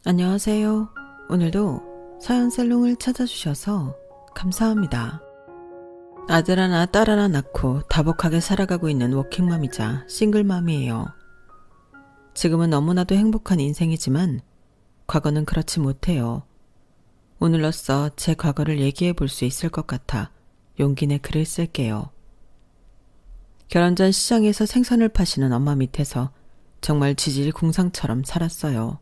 안녕하세요. 오늘도 사연살롱을 찾아주셔서 감사합니다. 아들 하나 딸 하나 낳고 다복하게 살아가고 있는 워킹맘이자 싱글맘이에요. 지금은 너무나도 행복한 인생이지만 과거는 그렇지 못해요. 오늘로써 제 과거를 얘기해 볼 수 있을 것 같아 용기 내 글을 쓸게요. 결혼 전 시장에서 생선을 파시는 엄마 밑에서 정말 지질 궁상처럼 살았어요.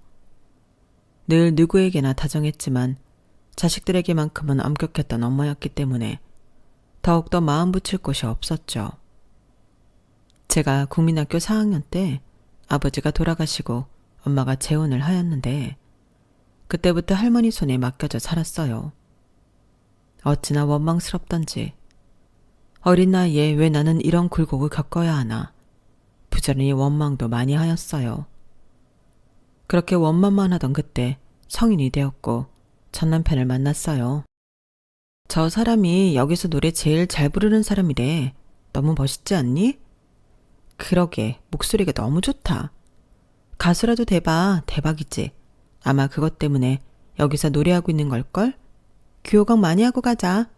늘 누구에게나 다정했지만 자식들에게만큼은 엄격했던 엄마였기 때문에 더욱더 마음 붙일 곳이 없었죠. 제가 국민학교 4학년 때 아버지가 돌아가시고 엄마가 재혼을 하였는데 그때부터 할머니 손에 맡겨져 살았어요. 어찌나 원망스럽던지 어린 나이에 왜 나는 이런 굴곡을 겪어야 하나 부지런히 원망도 많이 하였어요. 그렇게 원망만 하던 그때 성인이 되었고 전 남편을 만났어요. 저 사람이 여기서 노래 제일 잘 부르는 사람이래. 너무 멋있지 않니? 그러게 목소리가 너무 좋다. 가수라도 돼봐. 대박이지. 아마 그것 때문에 여기서 노래하고 있는 걸걸? 귀호강 많이 하고 가자.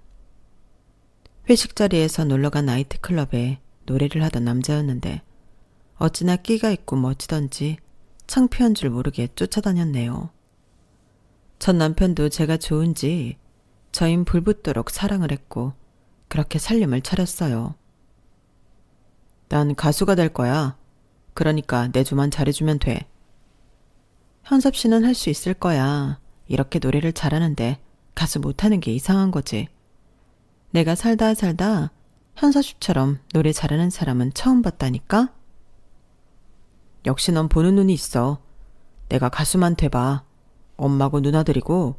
회식 자리에서 놀러간 나이트클럽에 노래를 하던 남자였는데 어찌나 끼가 있고 멋지던지 창피한 줄 모르게 쫓아다녔네요. 전 남편도 제가 좋은지 저흰 불붙도록 사랑을 했고 그렇게 살림을 차렸어요. 난 가수가 될 거야. 그러니까 내 조만 잘해주면 돼. 현섭 씨는 할 수 있을 거야. 이렇게 노래를 잘하는데 가수 못하는 게 이상한 거지. 내가 살다 현섭 씨처럼 노래 잘하는 사람은 처음 봤다니까? 역시 넌 보는 눈이 있어. 내가 가수만 돼봐. 엄마고 누나들이고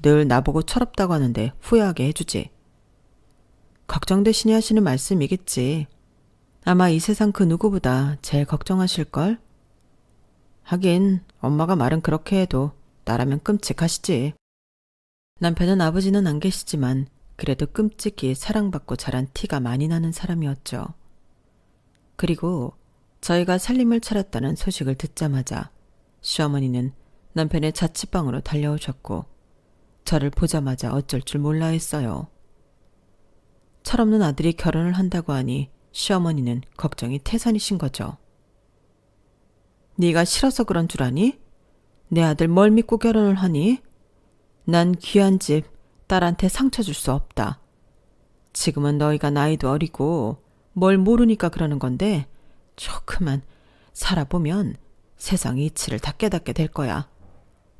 늘 나보고 철없다고 하는데 후회하게 해주지. 걱정되시니 하시는 말씀이겠지. 아마 이 세상 그 누구보다 제일 걱정하실걸? 하긴 엄마가 말은 그렇게 해도 나라면 끔찍하시지. 남편은 아버지는 안 계시지만 그래도 끔찍이 사랑받고 자란 티가 많이 나는 사람이었죠. 그리고 저희가 살림을 차렸다는 소식을 듣자마자 시어머니는 남편의 자취방으로 달려오셨고 저를 보자마자 어쩔 줄 몰라 했어요. 철없는 아들이 결혼을 한다고 하니 시어머니는 걱정이 태산이신 거죠. 네가 싫어서 그런 줄 아니? 내 아들 뭘 믿고 결혼을 하니? 난 귀한 집 딸한테 상처 줄 수 없다. 지금은 너희가 나이도 어리고 뭘 모르니까 그러는 건데 조금만 살아보면 세상 이치를 다 깨닫게 될 거야.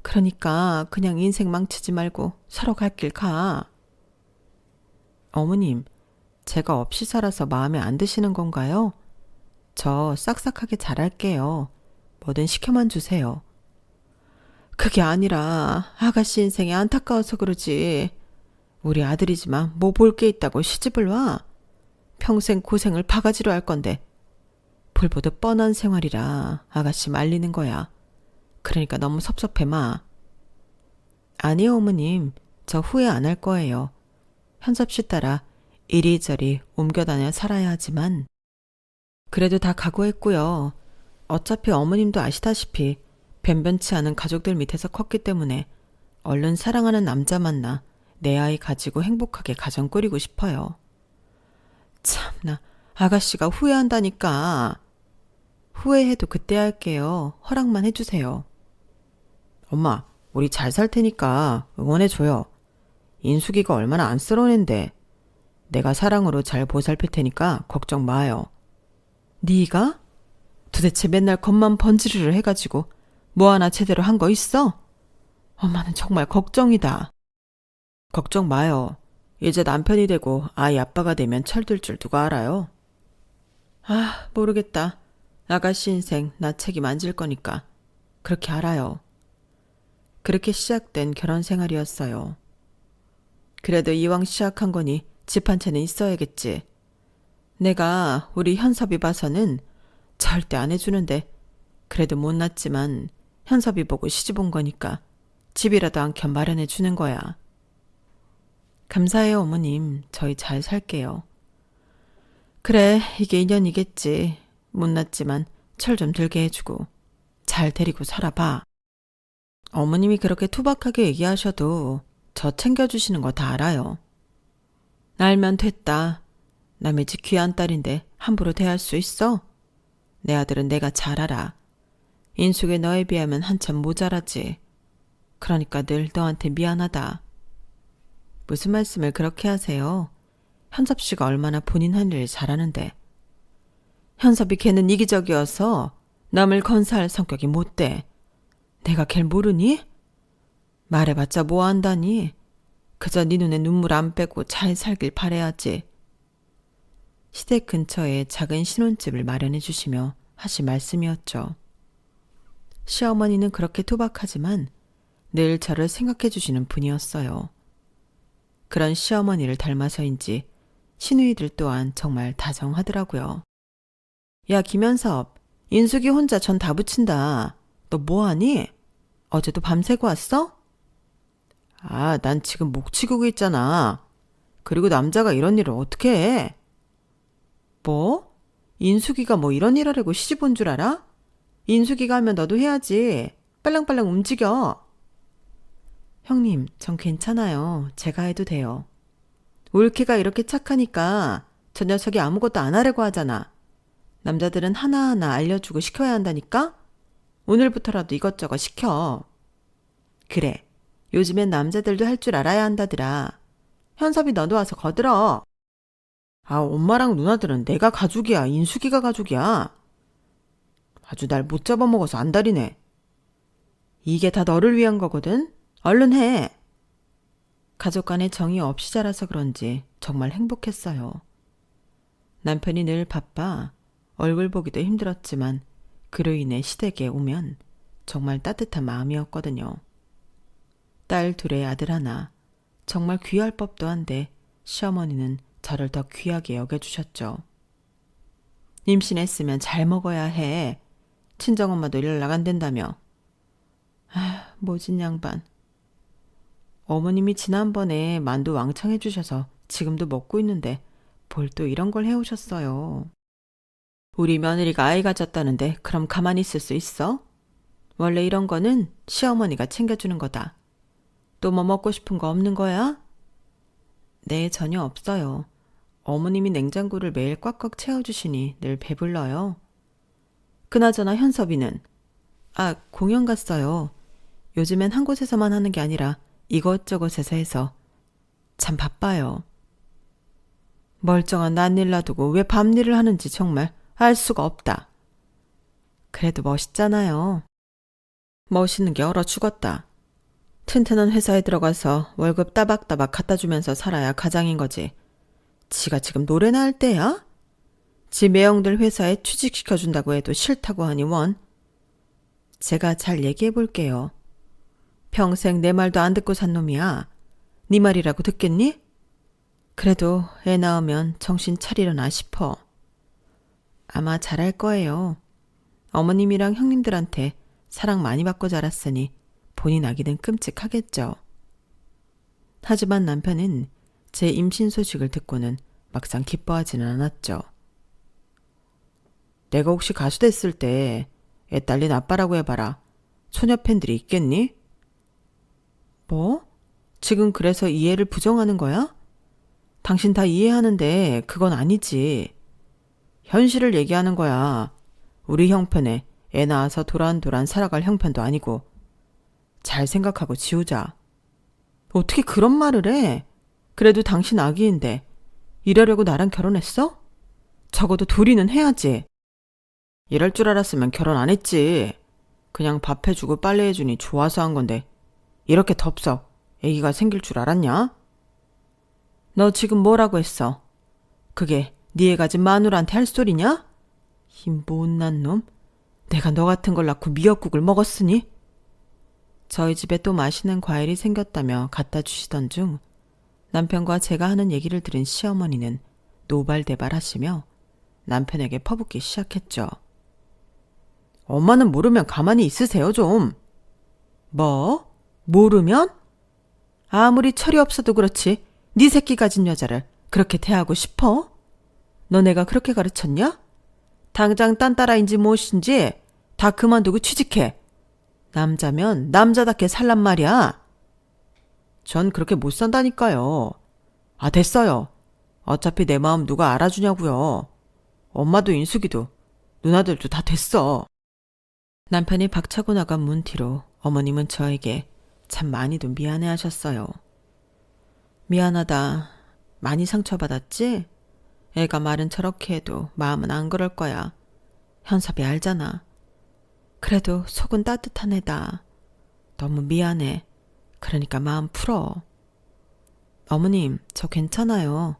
그러니까 그냥 인생 망치지 말고 서로 갈 길 가. 어머님, 제가 없이 살아서 마음에 안 드시는 건가요? 저 싹싹하게 잘할게요. 뭐든 시켜만 주세요. 그게 아니라 아가씨 인생이 안타까워서 그러지. 우리 아들이지만 뭐 볼 게 있다고 시집을 와. 평생 고생을 바가지로 할 건데 불보듯 뻔한 생활이라 아가씨 말리는 거야. 그러니까 너무 섭섭해 마. 아니요 어머님, 저 후회 안 할 거예요. 현섭 씨 따라 이리저리 옮겨 다녀 살아야 하지만 그래도 다 각오했고요. 어차피 어머님도 아시다시피 변변치 않은 가족들 밑에서 컸기 때문에 얼른 사랑하는 남자 만나 내 아이 가지고 행복하게 가정 꾸리고 싶어요. 참나, 아가씨가 후회한다니까. 후회해도 그때 할게요. 허락만 해주세요. 엄마, 우리 잘 살 테니까 응원해줘요. 인숙이가 얼마나 안쓰러운 앤데. 내가 사랑으로 잘 보살필 테니까 걱정 마요. 네가? 도대체 맨날 겉만 번지르르 해가지고 뭐 하나 제대로 한 거 있어? 엄마는 정말 걱정이다. 걱정 마요. 이제 남편이 되고 아이 아빠가 되면 철들 줄 누가 알아요? 아, 모르겠다. 아가씨 인생 나 책임 안 질 거니까. 그렇게 알아요. 그렇게 시작된 결혼 생활이었어요. 그래도 이왕 시작한 거니 집 한 채는 있어야겠지. 내가 우리 현섭이 봐서는 절대 안 해주는데 그래도 못났지만 현섭이 보고 시집 온 거니까 집이라도 한 켠 마련해 주는 거야. 감사해요 어머님. 저희 잘 살게요. 그래, 이게 인연이겠지. 못났지만 철 좀 들게 해주고 잘 데리고 살아봐. 어머님이 그렇게 투박하게 얘기하셔도 저 챙겨주시는 거 다 알아요. 알면 됐다. 남의 집 귀한 딸인데 함부로 대할 수 있어? 내 아들은 내가 잘 알아. 인숙이 너에 비하면 한참 모자라지. 그러니까 늘 너한테 미안하다. 무슨 말씀을 그렇게 하세요? 현섭 씨가 얼마나 본인 할 일 잘하는데. 현섭이 걔는 이기적이어서 남을 건사할 성격이 못돼. 내가 걔를 모르니? 말해봤자 뭐 한다니. 그저 네 눈에 눈물 안 빼고 잘 살길 바라야지. 시댁 근처에 작은 신혼집을 마련해 주시며 하신 말씀이었죠. 시어머니는 그렇게 투박하지만 늘 저를 생각해 주시는 분이었어요. 그런 시어머니를 닮아서인지 시누이들 또한 정말 다정하더라고요. 야, 김현섭, 인숙이 혼자 전 다 붙인다. 너 뭐하니? 어제도 밤새고 왔어? 아, 난 지금 목치고 있잖아. 그리고 남자가 이런 일을 어떻게 해? 뭐? 인숙이가 뭐 이런 일 하려고 시집 온 줄 알아? 인숙이가 하면 너도 해야지. 빨랑빨랑 움직여. 형님, 전 괜찮아요. 제가 해도 돼요. 올케가 이렇게 착하니까 저 녀석이 아무것도 안 하려고 하잖아. 남자들은 하나하나 알려주고 시켜야 한다니까? 오늘부터라도 이것저것 시켜. 그래, 요즘엔 남자들도 할 줄 알아야 한다더라. 현섭이 너도 와서 거들어. 아, 엄마랑 누나들은 내가 가족이야, 인숙이가 가족이야. 아주 날 못 잡아먹어서 안달이네. 이게 다 너를 위한 거거든? 얼른 해. 가족 간의 정이 없이 자라서 그런지 정말 행복했어요. 남편이 늘 바빠 얼굴 보기도 힘들었지만 그로 인해 시댁에 오면 정말 따뜻한 마음이었거든요. 딸 둘에 아들 하나, 정말 귀할 법도 한데 시어머니는 저를 더 귀하게 여겨주셨죠. 임신했으면 잘 먹어야 해. 친정엄마도 일 나간댄다며. 아, 모진 양반. 어머님이 지난번에 만두 왕창 해주셔서 지금도 먹고 있는데 뭘 또 이런 걸 해오셨어요. 우리 며느리가 아이 가졌다는데 그럼 가만히 있을 수 있어? 원래 이런 거는 시어머니가 챙겨주는 거다. 또 뭐 먹고 싶은 거 없는 거야? 네, 전혀 없어요. 어머님이 냉장고를 매일 꽉꽉 채워주시니 늘 배불러요. 그나저나 현섭이는? 아, 공연 갔어요. 요즘엔 한 곳에서만 하는 게 아니라 이것저것에서 해서 참 바빠요. 멀쩡한 난 일 놔두고 왜 밤일을 하는지 정말 알 수가 없다. 그래도 멋있잖아요. 멋있는 게 얼어 죽었다. 튼튼한 회사에 들어가서 월급 따박따박 갖다 주면서 살아야 가장인 거지. 지가 지금 노래나 할 때야? 지 매형들 회사에 취직시켜준다고 해도 싫다고 하니 원. 제가 잘 얘기해 볼게요. 평생 내 말도 안 듣고 산 놈이야. 네 말이라고 듣겠니? 그래도 애 낳으면 정신 차리려나 싶어. 아마 잘할 거예요. 어머님이랑 형님들한테 사랑 많이 받고 자랐으니 본인 아기는 끔찍하겠죠. 하지만 남편은 제 임신 소식을 듣고는 막상 기뻐하지는 않았죠. 내가 혹시 가수 됐을 때 애 딸린 아빠라고 해봐라. 소녀 팬들이 있겠니? 뭐? 지금 그래서 이해를 부정하는 거야? 당신 다 이해하는데 그건 아니지. 현실을 얘기하는 거야. 우리 형편에 애 낳아서 도란도란 살아갈 형편도 아니고. 잘 생각하고 지우자. 어떻게 그런 말을 해? 그래도 당신 아기인데 이러려고 나랑 결혼했어? 적어도 둘이는 해야지. 이럴 줄 알았으면 결혼 안 했지. 그냥 밥 해주고 빨래 해주니 좋아서 한 건데 이렇게 덥석 애기가 생길 줄 알았냐? 너 지금 뭐라고 했어? 그게 네 애 가진 마누라한테 할 소리냐? 이 못난 놈. 내가 너 같은 걸 낳고 미역국을 먹었으니? 저희 집에 또 맛있는 과일이 생겼다며 갖다 주시던 중 남편과 제가 하는 얘기를 들은 시어머니는 노발대발하시며 남편에게 퍼붓기 시작했죠. 엄마는 모르면 가만히 있으세요 좀. 뭐? 모르면? 아무리 철이 없어도 그렇지 네 새끼 가진 여자를 그렇게 대하고 싶어? 너 내가 그렇게 가르쳤냐? 당장 딴 따라인지 무엇인지 다 그만두고 취직해. 남자면 남자답게 살란 말이야. 전 그렇게 못 산다니까요. 아, 됐어요. 어차피 내 마음 누가 알아주냐고요. 엄마도 인숙이도 누나들도 다 됐어. 남편이 박차고 나간 문 뒤로 어머님은 저에게 참 많이도 미안해하셨어요. 미안하다. 많이 상처받았지? 애가 말은 저렇게 해도 마음은 안 그럴 거야. 현섭이 알잖아. 그래도 속은 따뜻한 애다. 너무 미안해. 그러니까 마음 풀어. 어머님, 저 괜찮아요.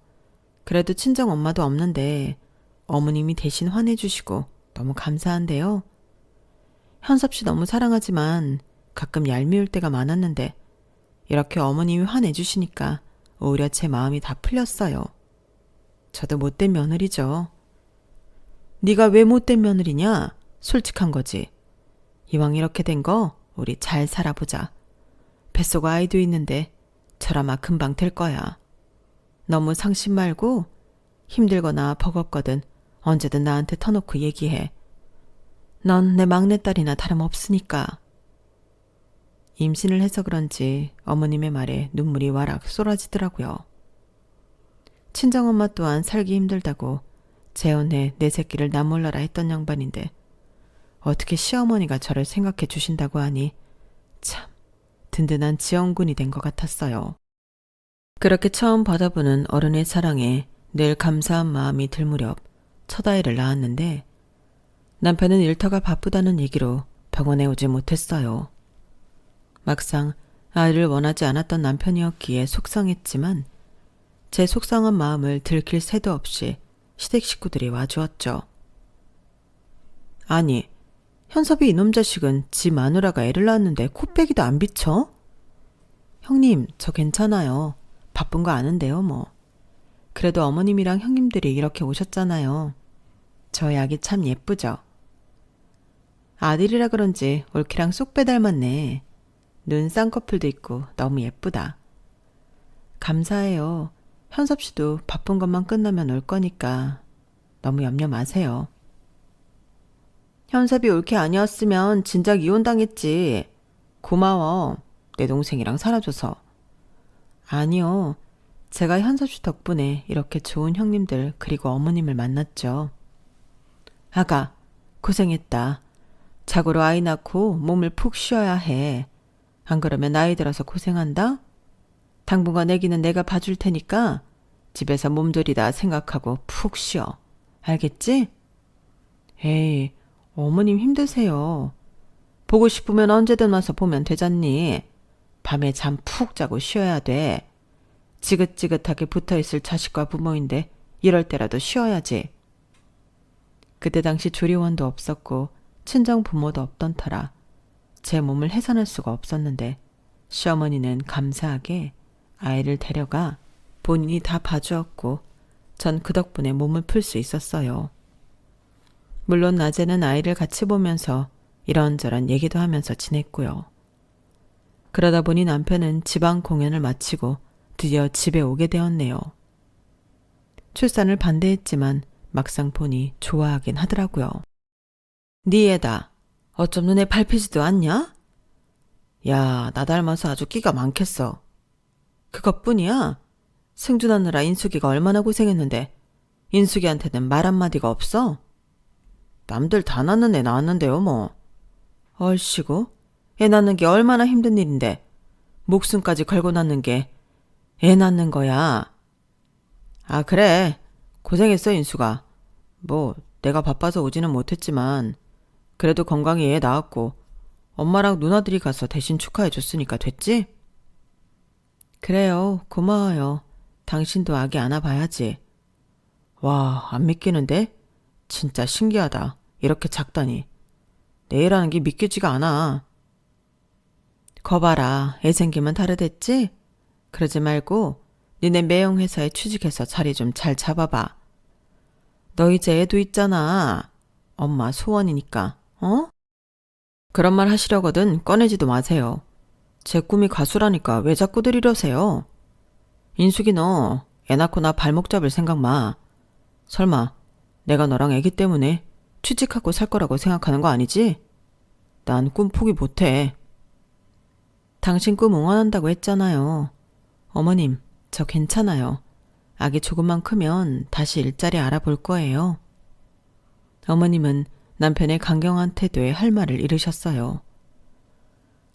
그래도 친정 엄마도 없는데 어머님이 대신 화내주시고 너무 감사한데요. 현섭 씨 너무 사랑하지만 가끔 얄미울 때가 많았는데 이렇게 어머님이 화내주시니까 오히려 제 마음이 다 풀렸어요. 저도 못된 며느리죠. 네가 왜 못된 며느리냐? 솔직한 거지. 이왕 이렇게 된 거 우리 잘 살아보자. 뱃속 아이도 있는데 저라마 금방 될 거야. 너무 상심 말고 힘들거나 버겁거든 언제든 나한테 터놓고 얘기해. 넌 내 막내딸이나 다름없으니까. 임신을 해서 그런지 어머님의 말에 눈물이 와락 쏟아지더라고요. 친정엄마 또한 살기 힘들다고 재혼해 내 새끼를 나 몰라라 했던 양반인데 어떻게 시어머니가 저를 생각해 주신다고 하니 참 든든한 지원군이 된 것 같았어요. 그렇게 처음 받아보는 어른의 사랑에 늘 감사한 마음이 들 무렵 첫 아이를 낳았는데 남편은 일터가 바쁘다는 얘기로 병원에 오지 못했어요. 막상 아이를 원하지 않았던 남편이었기에 속상했지만 제 속상한 마음을 들킬 새도 없이 시댁 식구들이 와주었죠. 아니, 현섭이 이놈 자식은 지 마누라가 애를 낳았는데 코빼기도 안 비쳐? 형님, 저 괜찮아요. 바쁜 거 아는데요, 뭐. 그래도 어머님이랑 형님들이 이렇게 오셨잖아요. 저희 아기 참 예쁘죠? 아들이라 그런지 올케랑 쏙 빼닮았네. 눈 쌍꺼풀도 있고 너무 예쁘다. 감사해요. 현섭 씨도 바쁜 것만 끝나면 올 거니까 너무 염려 마세요. 현섭이 올케 아니었으면 진작 이혼당했지. 고마워. 내 동생이랑 살아줘서. 아니요. 제가 현섭 씨 덕분에 이렇게 좋은 형님들 그리고 어머님을 만났죠. 아가, 고생했다. 자고로 아이 낳고 몸을 푹 쉬어야 해. 안 그러면 나이 들어서 고생한다? 당분간 애기는 내가 봐줄 테니까 집에서 몸조리다 생각하고 푹 쉬어. 알겠지? 에이, 어머님 힘드세요. 보고 싶으면 언제든 와서 보면 되잖니. 밤에 잠 푹 자고 쉬어야 돼. 지긋지긋하게 붙어있을 자식과 부모인데 이럴 때라도 쉬어야지. 그때 당시 조리원도 없었고 친정 부모도 없던 터라 제 몸을 해산할 수가 없었는데 시어머니는 감사하게 아이를 데려가 본인이 다 봐주었고 전 그 덕분에 몸을 풀 수 있었어요. 물론 낮에는 아이를 같이 보면서 이런저런 얘기도 하면서 지냈고요. 그러다 보니 남편은 지방 공연을 마치고 드디어 집에 오게 되었네요. 출산을 반대했지만 막상 보니 좋아하긴 하더라고요. 네 애다. 어쩜 눈에 밟히지도 않냐? 야, 나 닮아서 아주 끼가 많겠어. 그것뿐이야? 승준하느라 인숙이가 얼마나 고생했는데 인숙이한테는 말 한마디가 없어? 남들 다 낳는 애 낳았는데요 뭐. 얼씨구, 애 낳는 게 얼마나 힘든 일인데 목숨까지 걸고 낳는 게 애 낳는 거야. 아, 그래. 고생했어 인수가. 뭐 내가 바빠서 오지는 못했지만 그래도 건강히 애 낳았고 엄마랑 누나들이 가서 대신 축하해 줬으니까 됐지? 그래요. 고마워요. 당신도 아기 안아봐야지. 와, 안 믿기는데? 진짜 신기하다. 이렇게 작다니. 내 애라는 게 믿기지가 않아. 거봐라. 애 생기면 다르댔지? 그러지 말고 니네 매형 회사에 취직해서 자리 좀 잘 잡아봐. 너 이제 애도 있잖아. 엄마 소원이니까. 어? 그런 말 하시려거든 꺼내지도 마세요. 제 꿈이 가수라니까 왜 자꾸들 이러세요? 인숙이 너 애 낳고 나 발목 잡을 생각 마. 설마 내가 너랑 애기 때문에 취직하고 살 거라고 생각하는 거 아니지? 난 꿈 포기 못해. 당신 꿈 응원한다고 했잖아요. 어머님, 저 괜찮아요. 아기 조금만 크면 다시 일자리 알아볼 거예요. 어머님은 남편의 강경한 태도에 할 말을 잃으셨어요.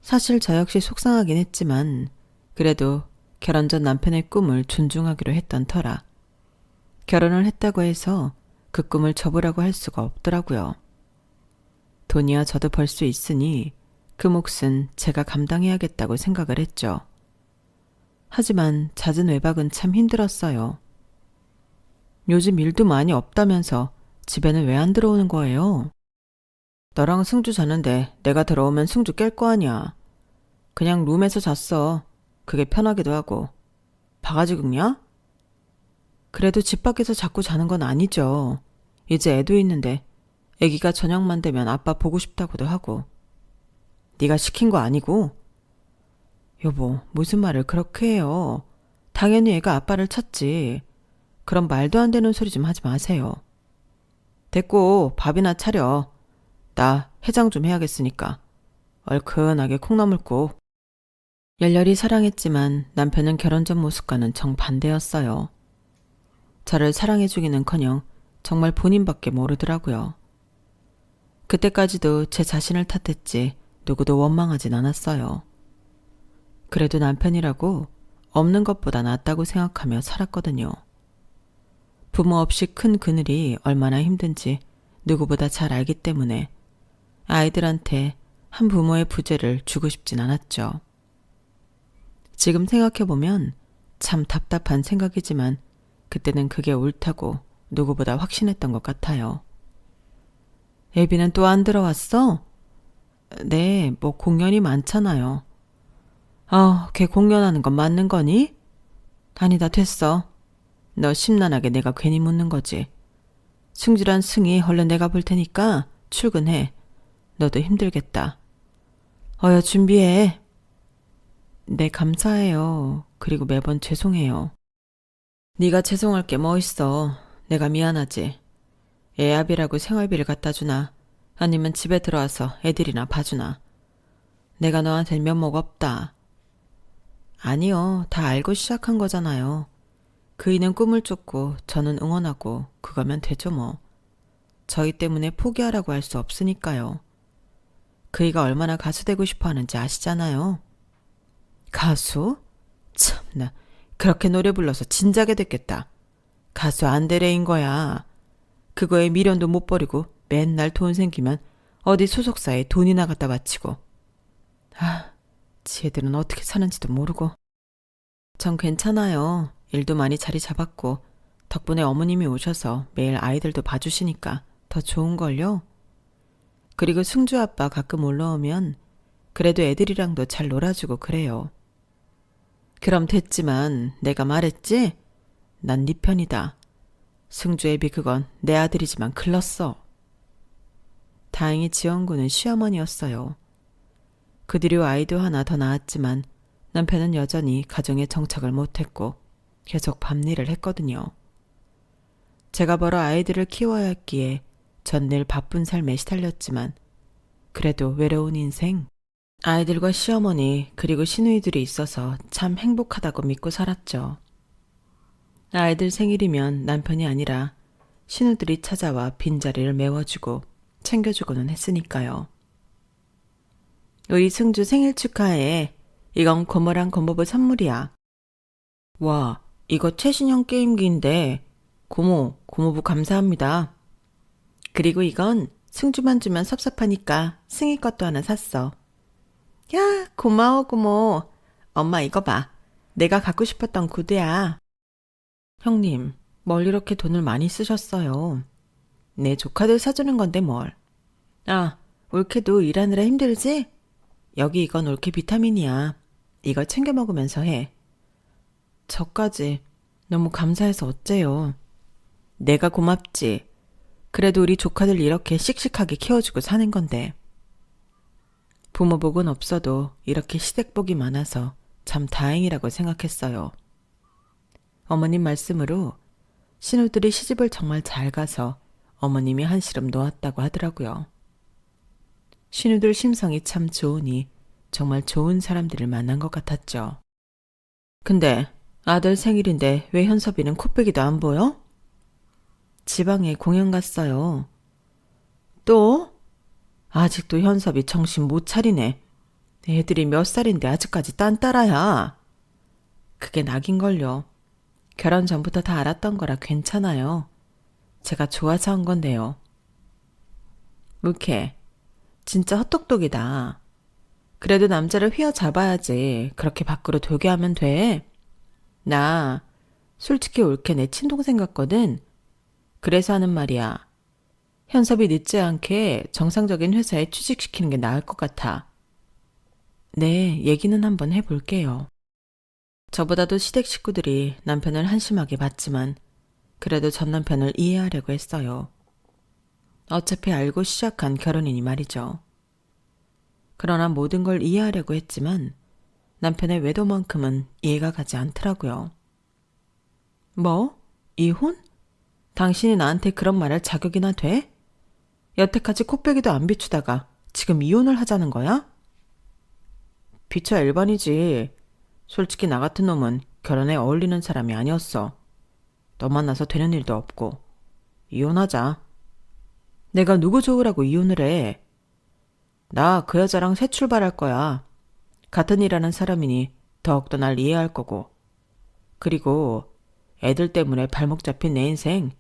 사실 저 역시 속상하긴 했지만 그래도 결혼 전 남편의 꿈을 존중하기로 했던 터라 결혼을 했다고 해서 그 꿈을 접으라고 할 수가 없더라고요. 돈이야 저도 벌 수 있으니 그 몫은 제가 감당해야겠다고 생각을 했죠. 하지만 잦은 외박은 참 힘들었어요. 요즘 일도 많이 없다면서 집에는 왜 안 들어오는 거예요? 너랑 승주 자는데 내가 들어오면 승주 깰 거 아니야. 그냥 룸에서 잤어. 그게 편하기도 하고. 바가지 긁냐? 그래도 집 밖에서 자꾸 자는 건 아니죠. 이제 애도 있는데 애기가 저녁만 되면 아빠 보고 싶다고도 하고. 네가 시킨 거 아니고? 여보, 무슨 말을 그렇게 해요. 당연히 애가 아빠를 찾지. 그럼 말도 안 되는 소리 좀 하지 마세요. 됐고 밥이나 차려. 나 해장 좀 해야겠으니까. 얼큰하게 콩나물 국. 열렬히 사랑했지만 남편은 결혼 전 모습과는 정반대였어요. 저를 사랑해주기는커녕 정말 본인밖에 모르더라고요. 그때까지도 제 자신을 탓했지 누구도 원망하진 않았어요. 그래도 남편이라고 없는 것보다 낫다고 생각하며 살았거든요. 부모 없이 큰 그늘이 얼마나 힘든지 누구보다 잘 알기 때문에 아이들한테 한 부모의 부재를 주고 싶진 않았죠. 지금 생각해보면 참 답답한 생각이지만 그때는 그게 옳다고 누구보다 확신했던 것 같아요. 애비는 또 안 들어왔어? 네, 뭐 공연이 많잖아요. 걔 공연하는 건 맞는 거니? 아니다, 됐어. 너 심란하게 내가 괜히 묻는 거지. 승주란 승이 얼른 내가 볼 테니까 출근해. 너도 힘들겠다. 어여 준비해. 네, 감사해요. 그리고 매번 죄송해요. 네가 죄송할 게 뭐 있어. 내가 미안하지. 애압이라고 생활비를 갖다 주나 아니면 집에 들어와서 애들이나 봐주나. 내가 너한텐 면목 없다. 아니요. 다 알고 시작한 거잖아요. 그이는 꿈을 쫓고 저는 응원하고 그거면 되죠 뭐. 저희 때문에 포기하라고 할 수 없으니까요. 그이가 얼마나 가수 되고 싶어 하는지 아시잖아요. 가수? 참나, 그렇게 노래 불러서 진작에 됐겠다. 가수 안 되래인 거야. 그거에 미련도 못 버리고 맨날 돈 생기면 어디 소속사에 돈이나 갖다 바치고. 지혜들은 어떻게 사는지도 모르고. 전 괜찮아요. 일도 많이 자리 잡았고 덕분에 어머님이 오셔서 매일 아이들도 봐주시니까 더 좋은걸요. 그리고 승주 아빠 가끔 올라오면 그래도 애들이랑도 잘 놀아주고 그래요. 그럼 됐지만 내가 말했지? 난 네 편이다. 승주 애비 그건 내 아들이지만 글렀어. 다행히 지원군은 시어머니였어요. 그 뒤로 아이도 하나 더 낳았지만 남편은 여전히 가정에 정착을 못했고 계속 밤일을 했거든요. 제가 벌어 아이들을 키워야 했기에 전 늘 바쁜 삶에 시달렸지만 그래도 외로운 인생, 아이들과 시어머니 그리고 시누이들이 있어서 참 행복하다고 믿고 살았죠. 아이들 생일이면 남편이 아니라 시누들이 찾아와 빈자리를 메워주고 챙겨주고는 했으니까요. 우리 승주 생일 축하해. 이건 고모랑 고모부 선물이야. 와, 이거 최신형 게임기인데 고모, 고모부 감사합니다. 그리고 이건 승주만 주면 섭섭하니까 승희 것도 하나 샀어. 야, 고마워 고모. 엄마 이거 봐. 내가 갖고 싶었던 구두야. 형님, 뭘 이렇게 돈을 많이 쓰셨어요. 내 조카들 사주는 건데 뭘. 올케도 일하느라 힘들지? 여기 이건 올케 비타민이야. 이거 챙겨 먹으면서 해. 저까지 너무 감사해서 어째요. 내가 고맙지. 그래도 우리 조카들 이렇게 씩씩하게 키워주고 사는 건데. 부모복은 없어도 이렇게 시댁복이 많아서 참 다행이라고 생각했어요. 어머님 말씀으로 신우들이 시집을 정말 잘 가서 어머님이 한시름 놓았다고 하더라고요. 신우들 심성이 참 좋으니 정말 좋은 사람들을 만난 것 같았죠. 근데 아들 생일인데 왜 현섭이는 코빼기도 안 보여? 지방에 공연 갔어요. 또? 아직도 현섭이 정신 못 차리네. 애들이 몇 살인데 아직까지 딴따라야. 그게 낙인걸요. 결혼 전부터 다 알았던 거라 괜찮아요. 제가 좋아서 한 건데요. 묵해. 진짜 헛똑똑이다. 그래도 남자를 휘어잡아야지. 그렇게 밖으로 돌게 하면 돼. 나 솔직히 올케 내 친동생 같거든. 그래서 하는 말이야. 현섭이 늦지 않게 정상적인 회사에 취직시키는 게 나을 것 같아. 네, 얘기는 한번 해볼게요. 저보다도 시댁 식구들이 남편을 한심하게 봤지만 그래도 전 남편을 이해하려고 했어요. 어차피 알고 시작한 결혼이니 말이죠. 그러나 모든 걸 이해하려고 했지만 남편의 외도만큼은 이해가 가지 않더라고요. 뭐? 이혼? 당신이 나한테 그런 말 할 자격이나 돼? 여태까지 코빼기도 안 비추다가 지금 이혼을 하자는 거야? 비춰 일반이지. 솔직히 나 같은 놈은 결혼에 어울리는 사람이 아니었어. 너 만나서 되는 일도 없고. 이혼하자. 내가 누구 좋으라고 이혼을 해. 나 그 여자랑 새 출발할 거야. 같은 일 하는 사람이니 더욱더 날 이해할 거고. 그리고 애들 때문에 발목 잡힌 내 인생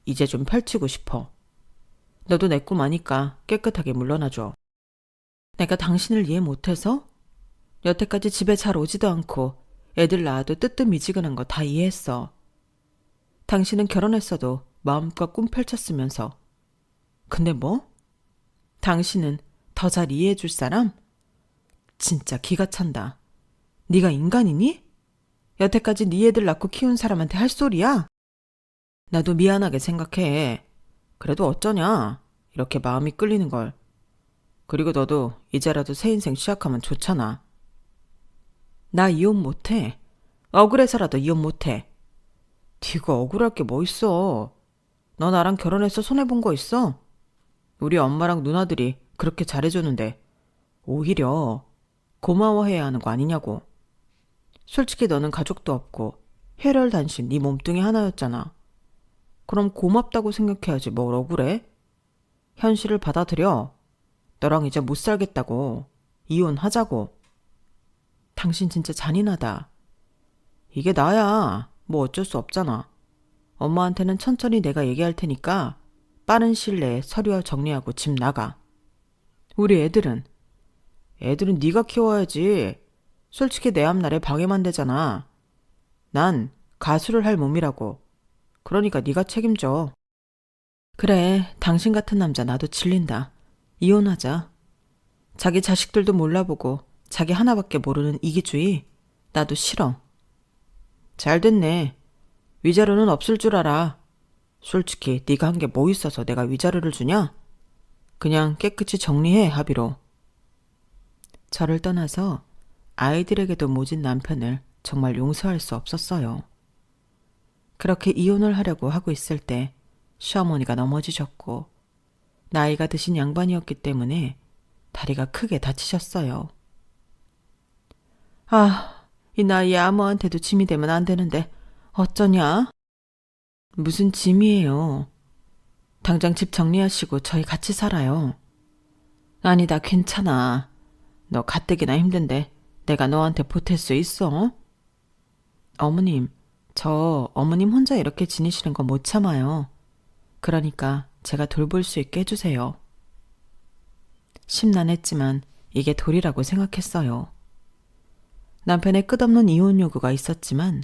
이제 좀 펼치고 싶어. 너도 내 꿈 아니까 깨끗하게 물러나줘. 내가 당신을 이해 못해서? 여태까지 집에 잘 오지도 않고 애들 낳아도 뜨뜻미지근한 거 다 이해했어. 당신은 결혼했어도 마음껏 꿈 펼쳤으면서. 근데 뭐? 당신은 더 잘 이해해줄 사람? 진짜 기가 찬다. 네가 인간이니? 여태까지 네 애들 낳고 키운 사람한테 할 소리야? 나도 미안하게 생각해. 그래도 어쩌냐? 이렇게 마음이 끌리는 걸. 그리고 너도 이제라도 새 인생 시작하면 좋잖아. 나 이혼 못해. 억울해서라도 이혼 못해. 네가 억울할 게 뭐 있어. 너 나랑 결혼해서 손해본 거 있어? 우리 엄마랑 누나들이 그렇게 잘해줬는데 오히려 고마워해야 하는 거 아니냐고. 솔직히 너는 가족도 없고 혈혈단신 네 몸뚱이 하나였잖아. 그럼 고맙다고 생각해야지 뭘 억울해? 현실을 받아들여. 너랑 이제 못 살겠다고. 이혼하자고. 당신 진짜 잔인하다. 이게 나야. 뭐 어쩔 수 없잖아. 엄마한테는 천천히 내가 얘기할 테니까 빠른 시일 내에 서류 정리하고 집 나가. 우리 애들은 네가 키워야지. 솔직히 내 앞날에 방해만 되잖아. 난 가수를 할 몸이라고. 그러니까 네가 책임져. 그래, 당신 같은 남자 나도 질린다. 이혼하자. 자기 자식들도 몰라보고 자기 하나밖에 모르는 이기주의? 나도 싫어. 잘 됐네. 위자료는 없을 줄 알아. 솔직히 네가 한 게 뭐 있어서 내가 위자료를 주냐? 그냥 깨끗이 정리해, 합의로. 저를 떠나서 아이들에게도 모진 남편을 정말 용서할 수 없었어요. 그렇게 이혼을 하려고 하고 있을 때 시어머니가 넘어지셨고 나이가 드신 양반이었기 때문에 다리가 크게 다치셨어요. 아, 이 나이에 아무한테도 짐이 되면 안 되는데 어쩌냐? 무슨 짐이에요. 당장 집 정리하시고 저희 같이 살아요. 아니다, 괜찮아. 너 가뜩이나 힘든데 내가 너한테 보탤 수 있어? 어머님, 저 어머님 혼자 이렇게 지내시는 거 못 참아요. 그러니까 제가 돌볼 수 있게 해주세요. 심란했지만 이게 도리라고 생각했어요. 남편의 끝없는 이혼 요구가 있었지만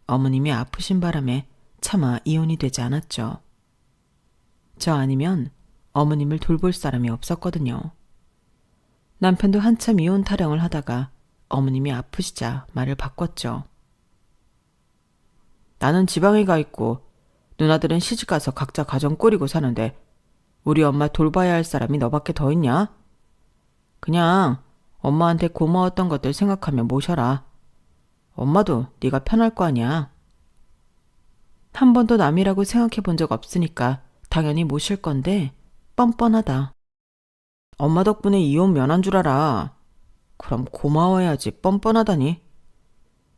어머님이 아프신 바람에 차마 이혼이 되지 않았죠. 저 아니면 어머님을 돌볼 사람이 없었거든요. 남편도 한참 이혼 타령을 하다가 어머님이 아프시자 말을 바꿨죠. 나는 지방에 가 있고 누나들은 시집가서 각자 가정 꾸리고 사는데 우리 엄마 돌봐야 할 사람이 너밖에 더 있냐? 그냥 엄마한테 고마웠던 것들 생각하며 모셔라. 엄마도 네가 편할 거 아니야. 한 번도 남이라고 생각해 본 적 없으니까 당연히 모실 건데 뻔뻔하다. 엄마 덕분에 이혼 면한 줄 알아. 그럼 고마워해야지 뻔뻔하다니.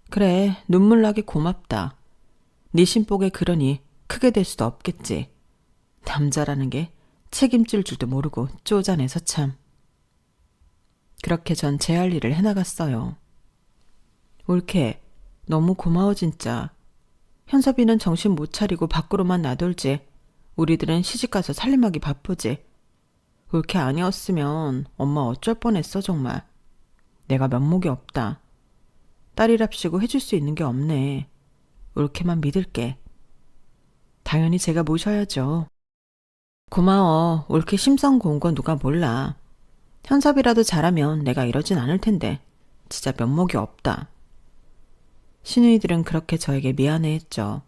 그래, 눈물 나게 고맙다. 네 신복에 그러니 크게 될 수도 없겠지. 남자라는 게 책임질 줄도 모르고 쪼잔해서 참. 그렇게 전 제 할 일을 해나갔어요. 올케, 너무 고마워 진짜. 현섭이는 정신 못 차리고 밖으로만 나돌지. 우리들은 시집가서 살림하기 바쁘지. 올케 아니었으면 엄마 어쩔 뻔했어 정말. 내가 면목이 없다. 딸이랍시고 해줄 수 있는 게 없네. 올케만 믿을게. 당연히 제가 모셔야죠. 고마워. 올케 심성 고운 건 누가 몰라. 현섭이라도 잘하면 내가 이러진 않을 텐데. 진짜 면목이 없다. 시누이들은 그렇게 저에게 미안해했죠.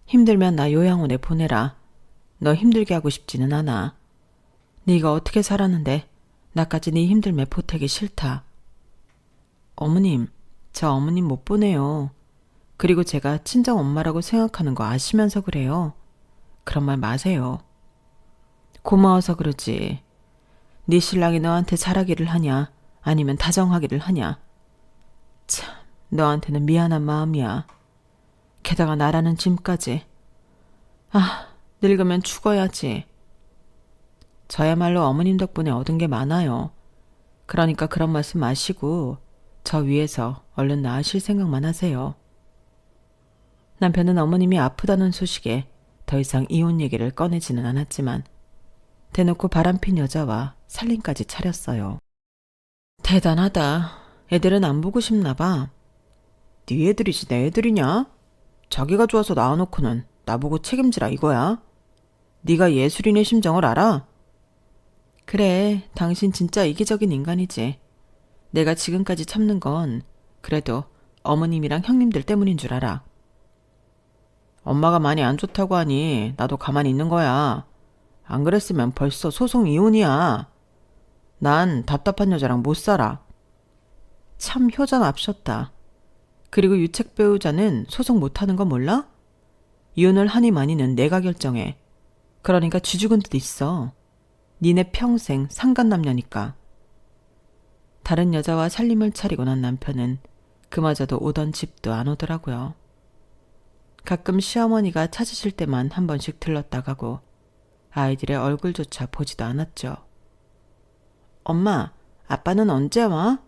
힘들면 나 요양원에 보내라. 너 힘들게 하고 싶지는 않아. 네가 어떻게 살았는데 나까지 네 힘들매 보태기 싫다. 어머님, 저 어머님 못 보내요. 그리고 제가 친정 엄마라고 생각하는 거 아시면서 그래요. 그런 말 마세요. 고마워서 그러지. 네 신랑이 너한테 잘하기를 하냐 아니면 다정하기를 하냐. 참, 너한테는 미안한 마음이야. 게다가 나라는 짐까지. 아, 늙으면 죽어야지. 저야말로 어머님 덕분에 얻은 게 많아요. 그러니까 그런 말씀 마시고 저 위에서 얼른 나으실 생각만 하세요. 남편은 어머님이 아프다는 소식에 더 이상 이혼 얘기를 꺼내지는 않았지만 대놓고 바람핀 여자와 살림까지 차렸어요. 대단하다. 애들은 안 보고 싶나 봐. 네 애들이지 내 애들이냐? 자기가 좋아서 낳아놓고는 나보고 책임지라 이거야. 네가 예술인의 심정을 알아? 그래, 당신 진짜 이기적인 인간이지. 내가 지금까지 참는 건 그래도 어머님이랑 형님들 때문인 줄 알아. 엄마가 많이 안 좋다고 하니 나도 가만히 있는 거야. 안 그랬으면 벌써 소송 이혼이야. 난 답답한 여자랑 못 살아. 참 효자납셨다. 그리고 유책 배우자는 소송 못하는 거 몰라? 이혼을 하니 마니는 내가 결정해. 그러니까 쥐죽은 듯 있어. 니네 평생 상간남녀니까. 다른 여자와 살림을 차리고 난 남편은 그마저도 오던 집도 안 오더라고요. 가끔 시어머니가 찾으실 때만 한 번씩 들렀다 가고 아이들의 얼굴조차 보지도 않았죠. 엄마, 아빠는 언제 와?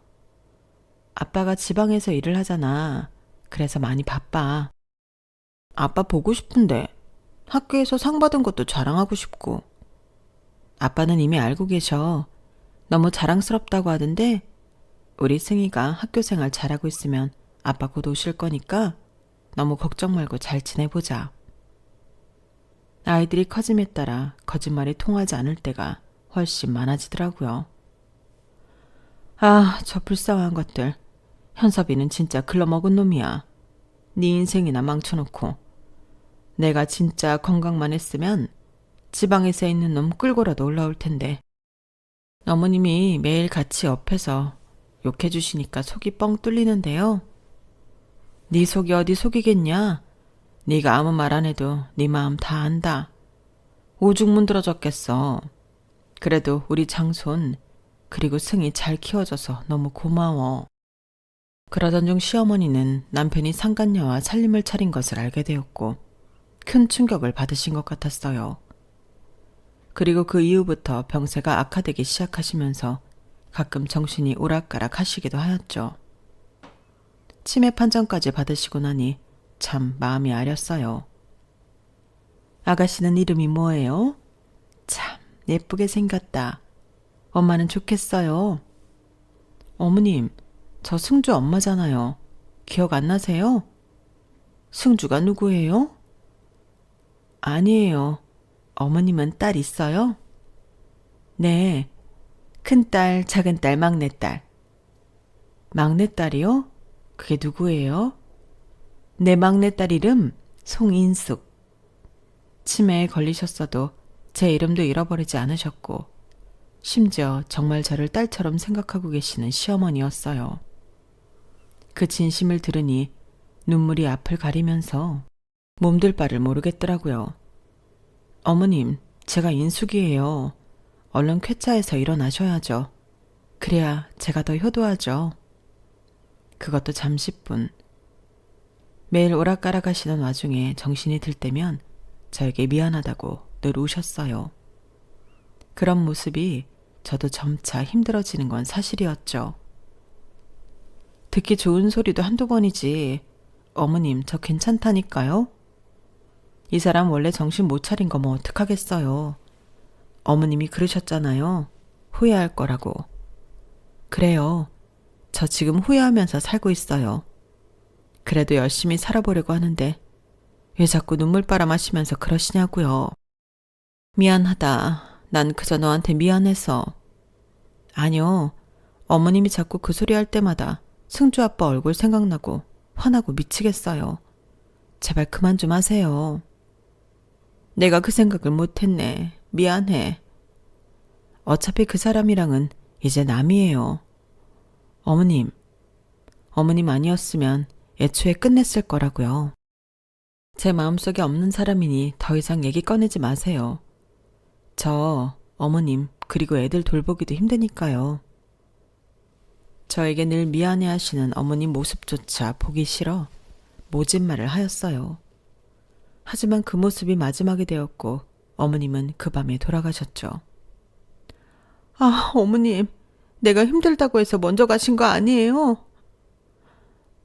아빠가 지방에서 일을 하잖아. 그래서 많이 바빠. 아빠 보고 싶은데 학교에서 상 받은 것도 자랑하고 싶고. 아빠는 이미 알고 계셔. 너무 자랑스럽다고 하던데 우리 승희가 학교 생활 잘하고 있으면 아빠 곧 오실 거니까 너무 걱정 말고 잘 지내보자. 아이들이 커짐에 따라 거짓말이 통하지 않을 때가 훨씬 많아지더라고요. 아, 저 불쌍한 것들. 현섭이는 진짜 글러먹은 놈이야. 네 인생이나 망쳐놓고. 내가 진짜 건강만 했으면 지방에서 있는 놈 끌고라도 올라올 텐데. 어머님이 매일 같이 옆에서 욕해주시니까 속이 뻥 뚫리는데요. 네 속이 어디 속이겠냐? 네가 아무 말 안 해도 네 마음 다 안다. 오죽 문드러졌겠어. 그래도 우리 장손 그리고 승이 잘 키워줘서 너무 고마워. 그러던 중 시어머니는 남편이 상간녀와 살림을 차린 것을 알게 되었고 큰 충격을 받으신 것 같았어요. 그리고 그 이후부터 병세가 악화되기 시작하시면서 가끔 정신이 오락가락 하시기도 하였죠. 치매 판정까지 받으시고 나니 참 마음이 아렸어요. 아가씨는 이름이 뭐예요? 참 예쁘게 생겼다. 엄마는 좋겠어요. 어머님, 저 승주 엄마잖아요. 기억 안 나세요? 승주가 누구예요? 아니에요. 어머님은 딸 있어요? 네. 큰딸, 작은딸, 막내딸. 막내딸이요? 그게 누구예요? 내 막내딸 이름 송인숙. 치매에 걸리셨어도 제 이름도 잃어버리지 않으셨고 심지어 정말 저를 딸처럼 생각하고 계시는 시어머니였어요. 그 진심을 들으니 눈물이 앞을 가리면서 몸둘 바를 모르겠더라고요. 어머님, 제가 인숙이에요. 얼른 쾌차해서 일어나셔야죠. 그래야 제가 더 효도하죠. 그것도 잠시뿐. 매일 오락가락 하시던 와중에 정신이 들 때면 저에게 미안하다고 늘 우셨어요. 그런 모습이 저도 점차 힘들어지는 건 사실이었죠. 듣기 좋은 소리도 한두 번이지. 어머님, 저 괜찮다니까요? 이 사람 원래 정신 못 차린 거 뭐 어떡하겠어요. 어머님이 그러셨잖아요. 후회할 거라고. 그래요. 저 지금 후회하면서 살고 있어요. 그래도 열심히 살아보려고 하는데 왜 자꾸 눈물바람 하시면서 그러시냐고요. 미안하다. 난 그저 너한테 미안해서. 아니요. 어머님이 자꾸 그 소리 할 때마다 승주 아빠 얼굴 생각나고 화나고 미치겠어요. 제발 그만 좀 하세요. 내가 그 생각을 못했네. 미안해. 어차피 그 사람이랑은 이제 남이에요. 어머님 아니었으면 애초에 끝냈을 거라고요. 제 마음속에 없는 사람이니 더 이상 얘기 꺼내지 마세요. 저, 어머님, 그리고 애들 돌보기도 힘드니까요. 저에게 늘 미안해 하시는 어머님 모습조차 보기 싫어 모진 말을 하였어요. 하지만 그 모습이 마지막이 되었고 어머님은 그 밤에 돌아가셨죠. 아, 어머님, 내가 힘들다고 해서 먼저 가신 거 아니에요?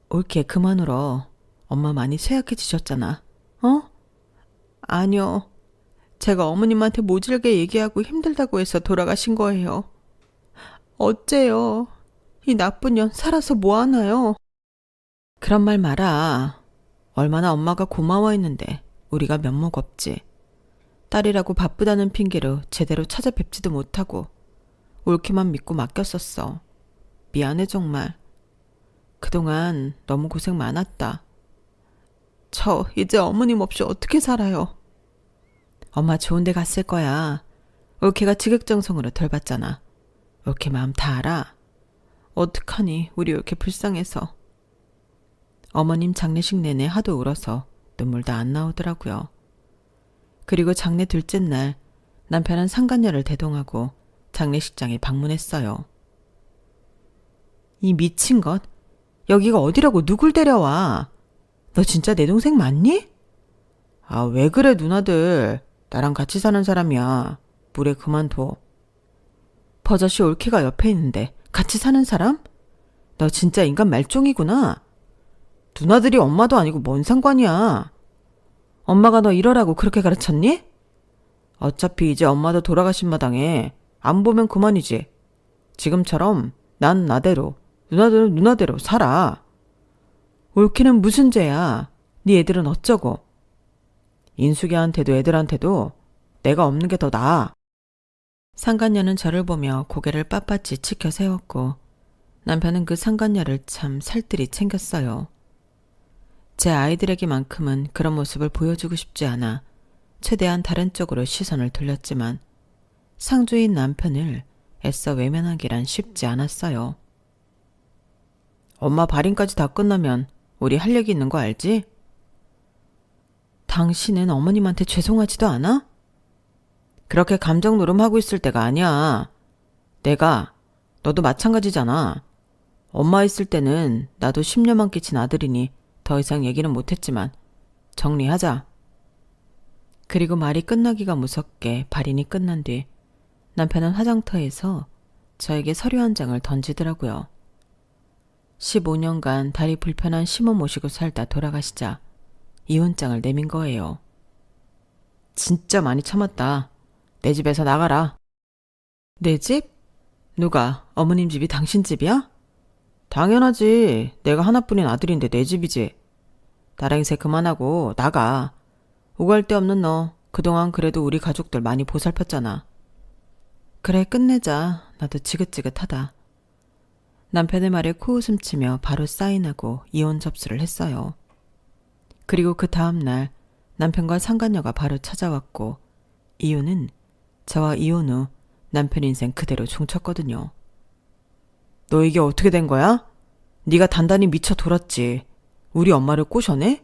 옳게 그만 울어. 엄마 많이 쇠약해지셨잖아. 어? 아니요. 제가 어머님한테 모질게 얘기하고 힘들다고 해서 돌아가신 거예요. 어째요? 이 나쁜 년 살아서 뭐 하나요? 그런 말 마라. 얼마나 엄마가 고마워했는데 우리가 면목 없지. 딸이라고 바쁘다는 핑계로 제대로 찾아뵙지도 못하고 옳게만 믿고 맡겼었어. 미안해 정말. 그동안 너무 고생 많았다. 저 이제 어머님 없이 어떻게 살아요? 엄마 좋은 데 갔을 거야. 옳게가 지극정성으로 덜 받잖아. 옳게 마음 다 알아. 어떡하니 우리 옳게 불쌍해서. 어머님 장례식 내내 하도 울어서 눈물도 안 나오더라고요. 그리고 장례 둘째 날 남편은 상간녀를 대동하고 장례식장에 방문했어요. 이 미친 것? 여기가 어디라고 누굴 데려와? 너 진짜 내 동생 맞니? 아, 왜 그래 누나들. 나랑 같이 사는 사람이야. 물에 그만둬. 버젓이 옳게가 옆에 있는데 같이 사는 사람? 너 진짜 인간 말종이구나. 누나들이 엄마도 아니고 뭔 상관이야. 엄마가 너 이러라고 그렇게 가르쳤니? 어차피 이제 엄마도 돌아가신 마당에 안 보면 그만이지. 지금처럼 난 나대로, 누나들은 누나대로 살아. 옳게는 무슨 죄야. 네 애들은 어쩌고. 인숙이한테도 애들한테도 내가 없는 게 더 나아. 상간녀는 저를 보며 고개를 빳빳이 치켜 세웠고 남편은 그 상간녀를 참 살뜰히 챙겼어요. 제 아이들에게만큼은 그런 모습을 보여주고 싶지 않아 최대한 다른 쪽으로 시선을 돌렸지만 상주인 남편을 애써 외면하기란 쉽지 않았어요. 엄마 발인까지 다 끝나면 우리 할 얘기 있는 거 알지? 당신은 어머님한테 죄송하지도 않아? 그렇게 감정 노름하고 있을 때가 아니야. 너도 마찬가지잖아. 엄마 있을 때는 나도 10년만 끼친 아들이니 더 이상 얘기는 못했지만 정리하자. 그리고 말이 끝나기가 무섭게 발인이 끝난 뒤 남편은 화장터에서 저에게 서류 한 장을 던지더라고요. 15년간 다리 불편한 시모 모시고 살다 돌아가시자 이혼장을 내민 거예요. 진짜 많이 참았다. 내 집에서 나가라. 내 집? 누가? 어머님 집이 당신 집이야? 당연하지. 내가 하나뿐인 아들인데 내 집이지. 나랑새 그만하고 나가. 오갈 데 없는 너 그동안 그래도 우리 가족들 많이 보살폈잖아. 그래 끝내자. 나도 지긋지긋하다. 남편의 말에 코웃음 치며 바로 사인하고 이혼 접수를 했어요. 그리고 그 다음날 남편과 상간녀가 바로 찾아왔고 이유는 저와 이혼 후 남편 인생 그대로 종쳤거든요. 너 이게 어떻게 된 거야? 네가 단단히 미쳐 돌았지. 우리 엄마를 꼬셔내?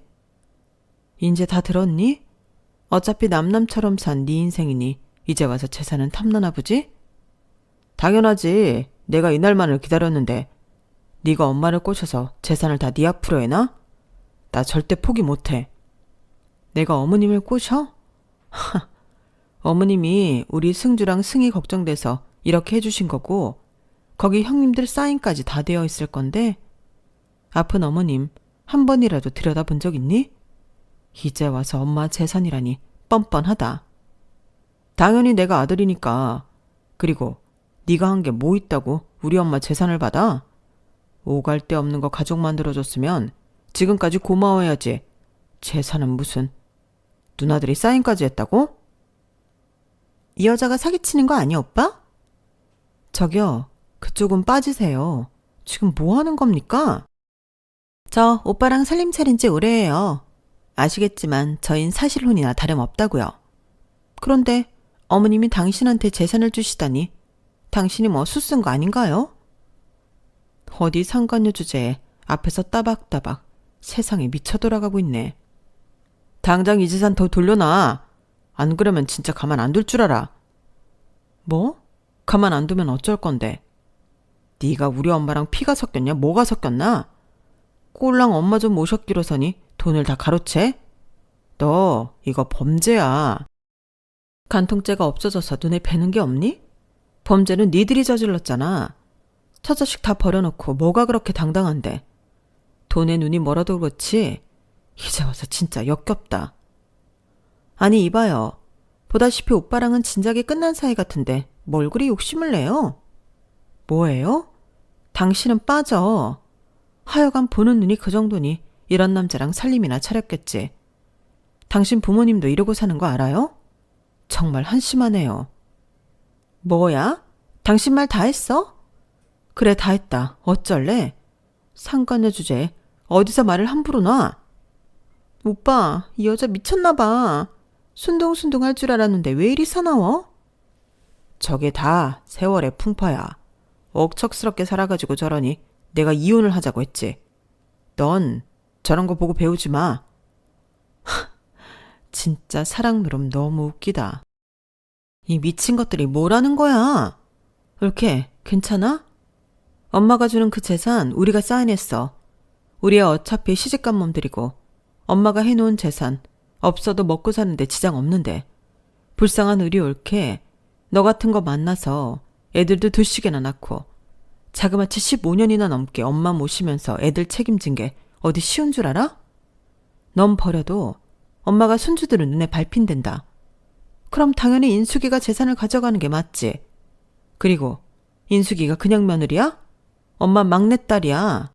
이제 다 들었니? 어차피 남남처럼 산 네 인생이니 이제 와서 재산은 탐나나 보지? 당연하지. 내가 이날만을 기다렸는데 네가 엄마를 꼬셔서 재산을 다 네 앞으로 해놔? 나 절대 포기 못해. 내가 어머님을 꼬셔? 어머님이 우리 승주랑 승희 걱정돼서 이렇게 해주신 거고 거기 형님들 사인까지 다 되어 있을 건데 아픈 어머님 한 번이라도 들여다본 적 있니? 이제 와서 엄마 재산이라니 뻔뻔하다. 당연히 내가 아들이니까. 그리고 네가 한 게 뭐 있다고 우리 엄마 재산을 받아? 오갈 데 없는 거 가족 만들어줬으면 지금까지 고마워해야지. 재산은 무슨. 누나들이 사인까지 했다고? 이 여자가 사기치는 거 아니야, 오빠? 저기요, 그쪽은 빠지세요. 지금 뭐 하는 겁니까? 저 오빠랑 살림 차린 지 오래예요. 아시겠지만 저흰 사실혼이나 다름없다고요. 그런데 어머님이 당신한테 재산을 주시다니 당신이 뭐 수쓴 거 아닌가요? 어디 상간녀 주제에 앞에서 따박따박 세상에 미쳐 돌아가고 있네. 당장 이 재산 더 돌려놔. 안 그러면 진짜 가만 안 둘 줄 알아. 뭐? 가만 안 두면 어쩔 건데. 네가 우리 엄마랑 피가 섞였냐? 뭐가 섞였나? 꼴랑 엄마 좀 모셨기로서니 돈을 다 가로채? 너 이거 범죄야. 간통죄가 없어져서 눈에 뵈는 게 없니? 범죄는 니들이 저질렀잖아. 처자식 다 버려놓고 뭐가 그렇게 당당한데. 돈에 눈이 멀어도 그렇지 이제 와서 진짜 역겹다. 아니 이봐요. 보다시피 오빠랑은 진작에 끝난 사이 같은데 뭘 그리 욕심을 내요? 뭐예요? 당신은 빠져. 하여간 보는 눈이 그 정도니 이런 남자랑 살림이나 차렸겠지. 당신 부모님도 이러고 사는 거 알아요? 정말 한심하네요. 뭐야? 당신 말 다 했어? 그래 다 했다. 어쩔래? 상관녀 주제에 어디서 말을 함부로 놔? 오빠, 이 여자 미쳤나 봐. 순둥순둥 할 줄 알았는데 왜 이리 사나워? 저게 다 세월의 풍파야. 억척스럽게 살아가지고 저러니 내가 이혼을 하자고 했지. 넌 저런 거 보고 배우지 마. 진짜 사랑 누름 너무 웃기다. 이 미친 것들이 뭐라는 거야? 옳게 괜찮아? 엄마가 주는 그 재산 우리가 사인했어. 우리 애 어차피 시집간 몸들이고 엄마가 해놓은 재산 없어도 먹고 사는데 지장 없는데 불쌍한 우리 옳게 너 같은 거 만나서 애들도 둘씩이나 낳고 자그마치 15년이나 넘게 엄마 모시면서 애들 책임진 게 어디 쉬운 줄 알아? 넌 버려도 엄마가 손주들은 눈에 밟힌댄다. 그럼 당연히 인숙이가 재산을 가져가는 게 맞지. 그리고 인숙이가 그냥 며느리야? 엄마 막내딸이야.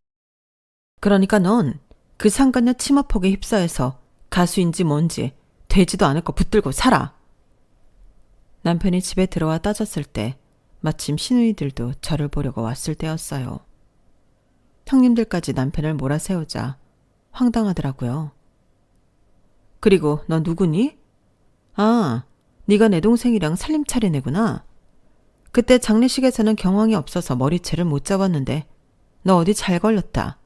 그러니까 넌 그 상간녀 치마폭에 휩싸여서 가수인지 뭔지 되지도 않을 거 붙들고 살아. 남편이 집에 들어와 따졌을 때 마침 시누이들도 저를 보려고 왔을 때였어요. 형님들까지 남편을 몰아세우자 황당하더라고요. 그리고 너 누구니? 아, 네가 내 동생이랑 살림 차린 애구나. 그때 장례식에서는 경황이 없어서 머리채를 못 잡았는데 너 어디 잘 걸렸다.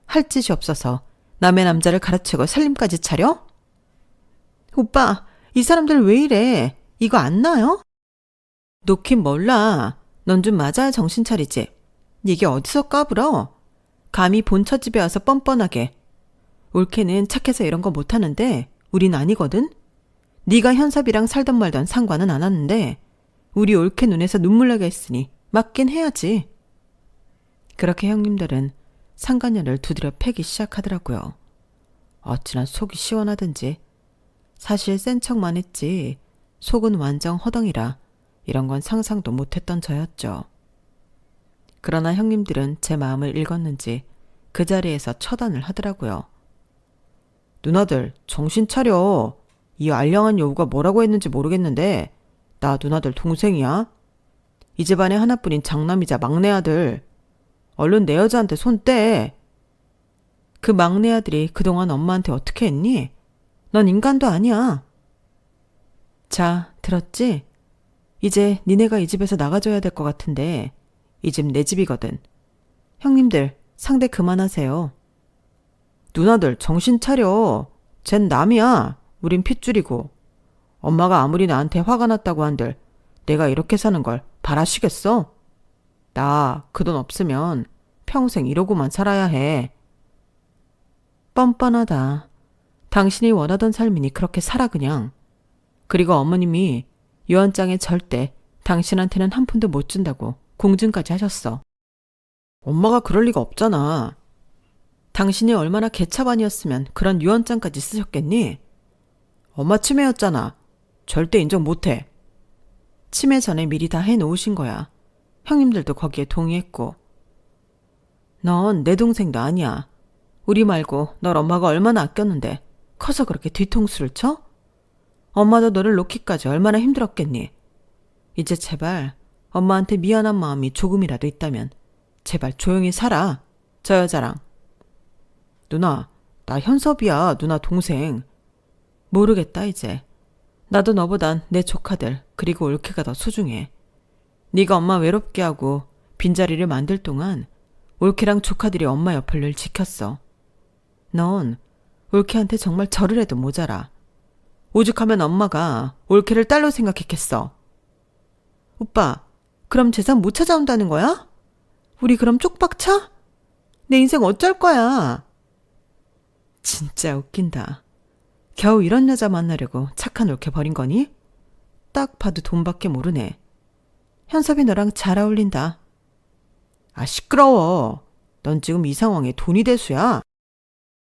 할 짓이 없어서 남의 남자를 가르치고 살림까지 차려? 오빠, 이 사람들 왜 이래? 이거 안 나요? 놓긴 몰라. 넌 좀 맞아야 정신 차리지. 이게 어디서 까불어? 감히 본처 집에 와서 뻔뻔하게. 올케는 착해서 이런 거 못하는데 우린 아니거든? 네가 현섭이랑 살던 말던 상관은 안 하는데 우리 올케 눈에서 눈물 나게 했으니 맞긴 해야지. 그렇게 형님들은 상간녀를 두드려 패기 시작하더라고요. 어찌나 속이 시원하든지. 사실 센 척만 했지 속은 완전 허덩이라 이런 건 상상도 못했던 저였죠. 그러나 형님들은 제 마음을 읽었는지 그 자리에서 처단을 하더라고요. 누나들 정신 차려. 이 알량한 여우가 뭐라고 했는지 모르겠는데 나 누나들 동생이야. 이 집안에 하나뿐인 장남이자 막내 아들. 얼른 내 여자한테 손 떼. 그 막내 아들이 그동안 엄마한테 어떻게 했니? 넌 인간도 아니야. 자, 들었지? 이제 니네가 이 집에서 나가줘야 될 것 같은데 이 집 내 집이거든. 형님들 상대 그만하세요. 누나들 정신 차려. 쟨 남이야. 우린 핏줄이고. 엄마가 아무리 나한테 화가 났다고 한들 내가 이렇게 사는 걸 바라시겠어? 나 그 돈 없으면 평생 이러고만 살아야 해. 뻔뻔하다. 당신이 원하던 삶이니 그렇게 살아 그냥. 그리고 어머님이 유언장에 절대 당신한테는 한 푼도 못 준다고 공증까지 하셨어. 엄마가 그럴 리가 없잖아. 당신이 얼마나 개차반이었으면 그런 유언장까지 쓰셨겠니? 엄마 치매였잖아. 절대 인정 못해. 치매 전에 미리 다 해놓으신 거야. 형님들도 거기에 동의했고. 넌 내 동생도 아니야. 우리 말고 널 엄마가 얼마나 아꼈는데 커서 그렇게 뒤통수를 쳐? 엄마도 너를 놓기까지 얼마나 힘들었겠니? 이제 제발 엄마한테 미안한 마음이 조금이라도 있다면 제발 조용히 살아. 저 여자랑. 누나, 나 현섭이야. 누나 동생. 모르겠다 이제. 나도 너보단 내 조카들 그리고 올케가 더 소중해. 네가 엄마 외롭게 하고 빈자리를 만들 동안 올케랑 조카들이 엄마 옆을 늘 지켰어. 넌 올케한테 정말 절을 해도 모자라. 오죽하면 엄마가 올케를 딸로 생각했겠어. 오빠, 그럼 재산 못 찾아온다는 거야? 우리 그럼 쪽박차? 내 인생 어쩔 거야? 진짜 웃긴다. 겨우 이런 여자 만나려고 착한 올케 버린 거니? 딱 봐도 돈밖에 모르네. 현섭이 너랑 잘 어울린다. 아, 시끄러워. 넌 지금 이 상황에 돈이 대수야.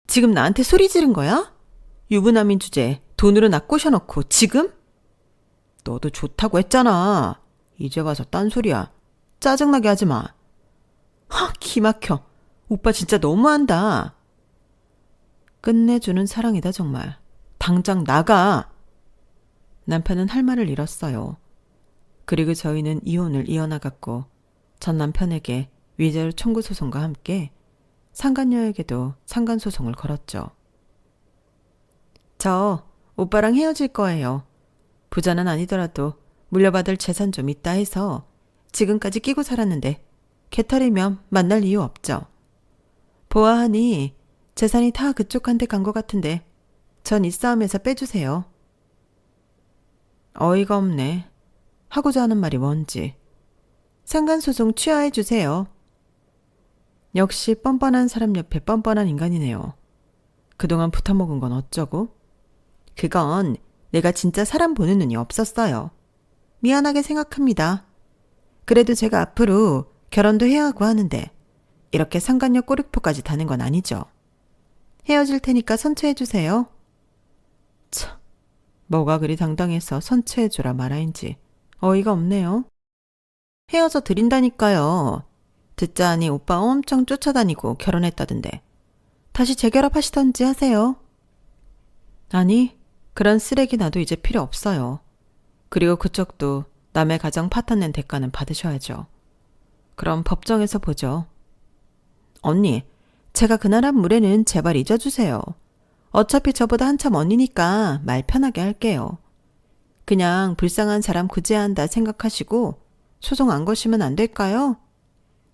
지금 나한테 소리 지른 거야? 유부남인 주제에 돈으로 나 꼬셔놓고 지금? 너도 좋다고 했잖아. 이제 와서 딴소리야. 짜증나게 하지 마. 기막혀. 오빠 진짜 너무한다. 끝내주는 사랑이다 정말. 당장 나가. 남편은 할 말을 잃었어요. 그리고 저희는 이혼을 이어나갔고 전 남편에게 위자료 청구 소송과 함께 상간녀에게도 상간소송을 걸었죠. 저 오빠랑 헤어질 거예요. 부자는 아니더라도 물려받을 재산 좀 있다 해서 지금까지 끼고 살았는데 개털이면 만날 이유 없죠. 보아하니 재산이 다 그쪽한테 간 것 같은데 전 이 싸움에서 빼주세요. 어이가 없네. 하고자 하는 말이 뭔지. 상간소송 취하해 주세요. 역시 뻔뻔한 사람 옆에 뻔뻔한 인간이네요. 그동안 붙어먹은 건 어쩌고? 그건 내가 진짜 사람 보는 눈이 없었어요. 미안하게 생각합니다. 그래도 제가 앞으로 결혼도 해야 하고 하는데 이렇게 상간녀 꼬리표까지 다는 건 아니죠. 헤어질 테니까 선처해 주세요. 참, 뭐가 그리 당당해서 선처해 주라 말아인지 어이가 없네요. 헤어져 드린다니까요. 듣자 하니 오빠 엄청 쫓아다니고 결혼했다던데. 다시 재결합하시던지 하세요. 아니, 그런 쓰레기 나도 이제 필요 없어요. 그리고 그쪽도 남의 가정 파탄낸 대가는 받으셔야죠. 그럼 법정에서 보죠. 언니, 제가 그날 한 무례는 제발 잊어주세요. 어차피 저보다 한참 언니니까 말 편하게 할게요. 그냥 불쌍한 사람 구제한다 생각하시고 소송 안 거시면 안 될까요?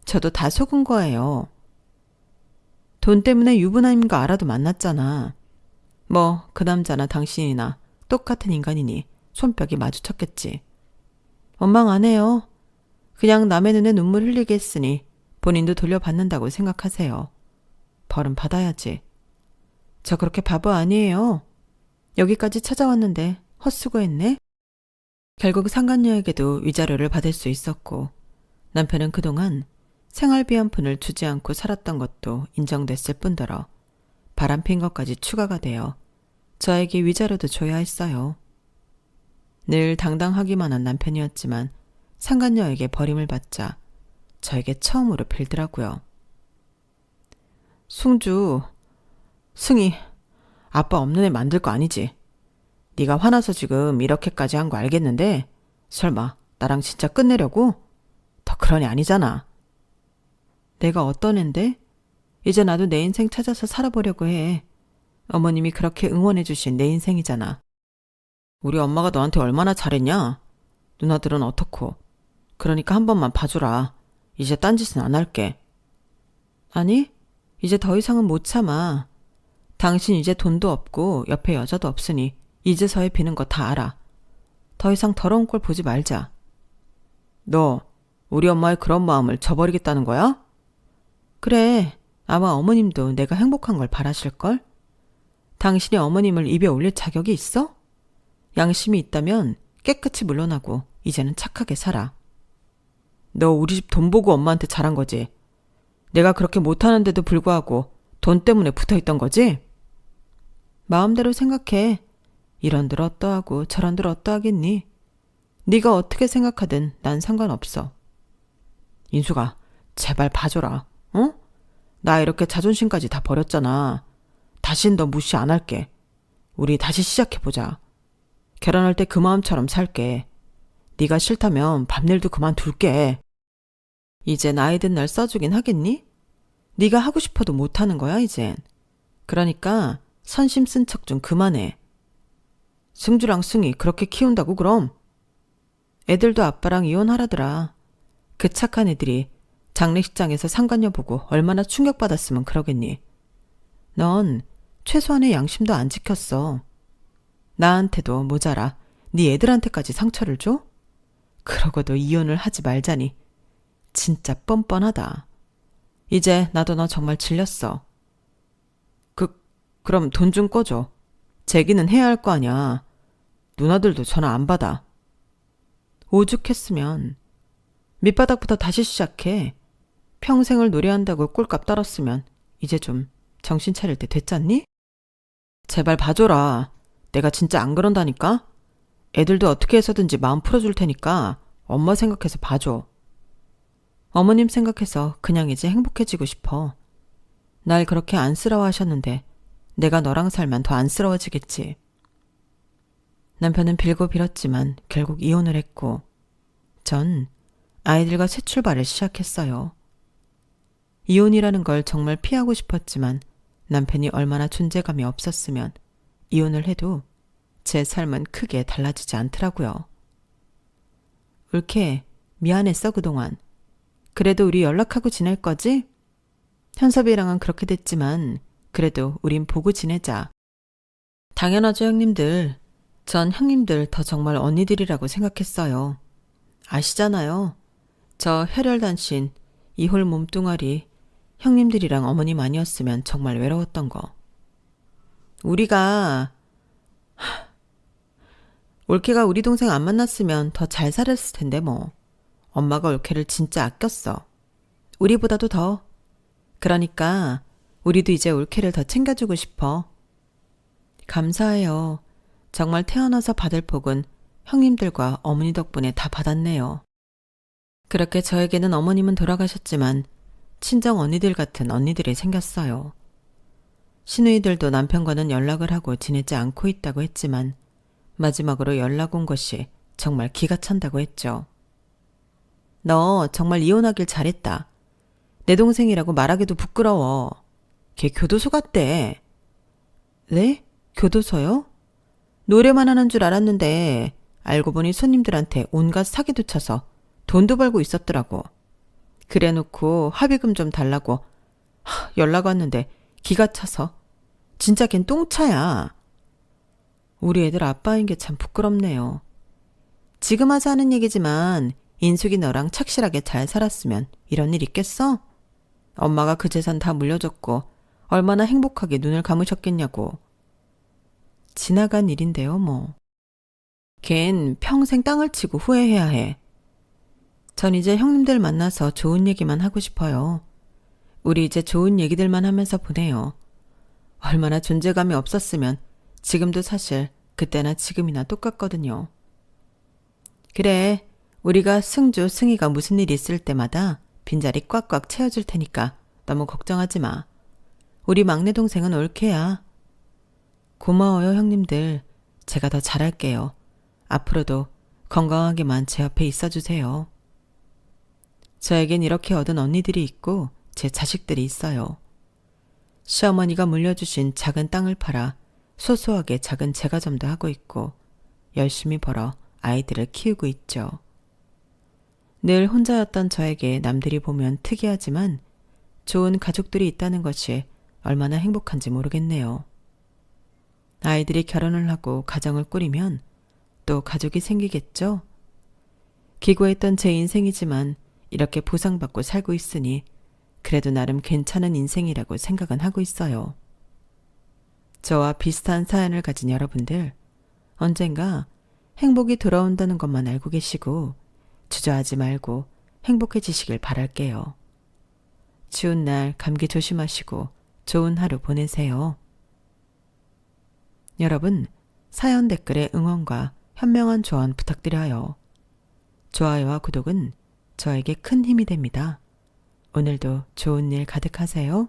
저도 다 속은 거예요. 돈 때문에 유부남인 거 알아도 만났잖아. 뭐 그 남자나 당신이나 똑같은 인간이니 손뼉이 마주쳤겠지. 원망 안 해요. 그냥 남의 눈에 눈물 흘리게 했으니 본인도 돌려받는다고 생각하세요. 벌은 받아야지. 저 그렇게 바보 아니에요. 여기까지 찾아왔는데 헛수고했네. 결국 상간녀에게도 위자료를 받을 수 있었고 남편은 그동안 생활비 한 푼을 주지 않고 살았던 것도 인정됐을 뿐더러 바람핀 것까지 추가가 되어 저에게 위자료도 줘야 했어요. 늘 당당하기만 한 남편이었지만 상간녀에게 버림을 받자 저에게 처음으로 빌더라고요. 승주, 승희, 아빠 없는 애 만들 거 아니지? 네가 화나서 지금 이렇게까지 한 거 알겠는데 설마 나랑 진짜 끝내려고? 더 그런 애 아니잖아. 내가 어떤 앤데? 이제 나도 내 인생 찾아서 살아보려고 해. 어머님이 그렇게 응원해 주신 내 인생이잖아. 우리 엄마가 너한테 얼마나 잘했냐? 누나들은 어떻고? 그러니까 한 번만 봐주라. 이제 딴짓은 안 할게. 아니, 이제 더 이상은 못 참아. 당신 이제 돈도 없고 옆에 여자도 없으니 이제서야 비는 거 다 알아. 더 이상 더러운 꼴 보지 말자. 너 우리 엄마의 그런 마음을 저버리겠다는 거야? 그래, 아마 어머님도 내가 행복한 걸 바라실걸? 당신이 어머님을 입에 올릴 자격이 있어? 양심이 있다면 깨끗이 물러나고 이제는 착하게 살아. 너 우리 집 돈 보고 엄마한테 잘한 거지? 내가 그렇게 못하는데도 불구하고 돈 때문에 붙어있던 거지? 마음대로 생각해. 이런들 어떠하고 저런들 어떠하겠니? 네가 어떻게 생각하든 난 상관없어. 인수가 제발 봐줘라. 어? 나 이렇게 자존심까지 다 버렸잖아. 다신 너 무시 안 할게. 우리 다시 시작해보자. 결혼할 때 그 마음처럼 살게. 네가 싫다면 밤일도 그만둘게. 이젠 아이 든 날 써주긴 하겠니? 네가 하고 싶어도 못하는 거야 이젠. 그러니까 선심 쓴 척 좀 그만해. 승주랑 승이 그렇게 키운다고 그럼? 애들도 아빠랑 이혼하라더라. 그 착한 애들이 장례식장에서 상간녀 보고 얼마나 충격받았으면 그러겠니? 넌 최소한의 양심도 안 지켰어. 나한테도 모자라 네 애들한테까지 상처를 줘? 그러고도 이혼을 하지 말자니. 진짜 뻔뻔하다. 이제 나도 너 정말 질렸어. 그럼 돈 좀 꺼줘. 제기는 해야 할 거 아냐. 누나들도 전화 안 받아. 오죽했으면. 밑바닥부터 다시 시작해. 평생을 노래한다고 꼴값 떨었으면 이제 좀 정신 차릴 때 됐잖니? 제발 봐줘라. 내가 진짜 안 그런다니까? 애들도 어떻게 해서든지 마음 풀어줄 테니까 엄마 생각해서 봐줘. 어머님 생각해서 그냥 이제 행복해지고 싶어. 날 그렇게 안쓰러워하셨는데 내가 너랑 살면 더 안쓰러워지겠지. 남편은 빌고 빌었지만 결국 이혼을 했고 전 아이들과 새 출발을 시작했어요. 이혼이라는 걸 정말 피하고 싶었지만 남편이 얼마나 존재감이 없었으면 이혼을 해도 제 삶은 크게 달라지지 않더라고요. 울케, 미안했어 그동안. 그래도 우리 연락하고 지낼 거지? 현섭이랑은 그렇게 됐지만 그래도 우린 보고 지내자. 당연하죠 형님들. 전 형님들 더 정말 언니들이라고 생각했어요. 아시잖아요. 저 혈혈단신 이홀 몸뚱아리 형님들이랑 어머님 아니었으면 정말 외로웠던 거. 우리가 올케가 우리 동생 안 만났으면 더 잘 살았을 텐데 뭐. 엄마가 올케를 진짜 아꼈어. 우리보다도 더. 그러니까 우리도 이제 올케를 더 챙겨주고 싶어. 감사해요. 정말 태어나서 받을 복은 형님들과 어머니 덕분에 다 받았네요. 그렇게 저에게는 어머님은 돌아가셨지만 친정 언니들 같은 언니들이 생겼어요. 시누이들도 남편과는 연락을 하고 지내지 않고 있다고 했지만 마지막으로 연락 온 것이 정말 기가 찬다고 했죠. 너 정말 이혼하길 잘했다. 내 동생이라고 말하기도 부끄러워. 걔 교도소 갔대. 네? 교도소요? 노래만 하는 줄 알았는데 알고 보니 손님들한테 온갖 사기도 쳐서 돈도 벌고 있었더라고. 그래놓고 합의금 좀 달라고 연락 왔는데 기가 차서. 진짜 걘 똥차야. 우리 애들 아빠인 게 참 부끄럽네요. 지금 와서 하는 얘기지만 인숙이 너랑 착실하게 잘 살았으면 이런 일 있겠어? 엄마가 그 재산 다 물려줬고 얼마나 행복하게 눈을 감으셨겠냐고. 지나간 일인데요 뭐. 걘 평생 땅을 치고 후회해야 해. 전 이제 형님들 만나서 좋은 얘기만 하고 싶어요. 우리 이제 좋은 얘기들만 하면서 보내요. 얼마나 존재감이 없었으면 지금도 사실 그때나 지금이나 똑같거든요. 그래, 우리가 승주, 승희가 무슨 일 있을 때마다 빈자리 꽉꽉 채워줄 테니까 너무 걱정하지 마. 우리 막내 동생은 올케야. 고마워요 형님들. 제가 더 잘할게요. 앞으로도 건강하게만 제 옆에 있어주세요. 저에겐 이렇게 얻은 언니들이 있고 제 자식들이 있어요. 시어머니가 물려주신 작은 땅을 팔아 소소하게 작은 제과점도 하고 있고 열심히 벌어 아이들을 키우고 있죠. 늘 혼자였던 저에게 남들이 보면 특이하지만 좋은 가족들이 있다는 것이 얼마나 행복한지 모르겠네요. 아이들이 결혼을 하고 가정을 꾸리면 또 가족이 생기겠죠? 기고했던 제 인생이지만 이렇게 보상받고 살고 있으니 그래도 나름 괜찮은 인생이라고 생각은 하고 있어요. 저와 비슷한 사연을 가진 여러분들, 언젠가 행복이 돌아온다는 것만 알고 계시고 주저하지 말고 행복해지시길 바랄게요. 추운 날 감기 조심하시고 좋은 하루 보내세요. 여러분, 사연 댓글에 응원과 현명한 조언 부탁드려요. 좋아요와 구독은 저에게 큰 힘이 됩니다. 오늘도 좋은 일 가득하세요.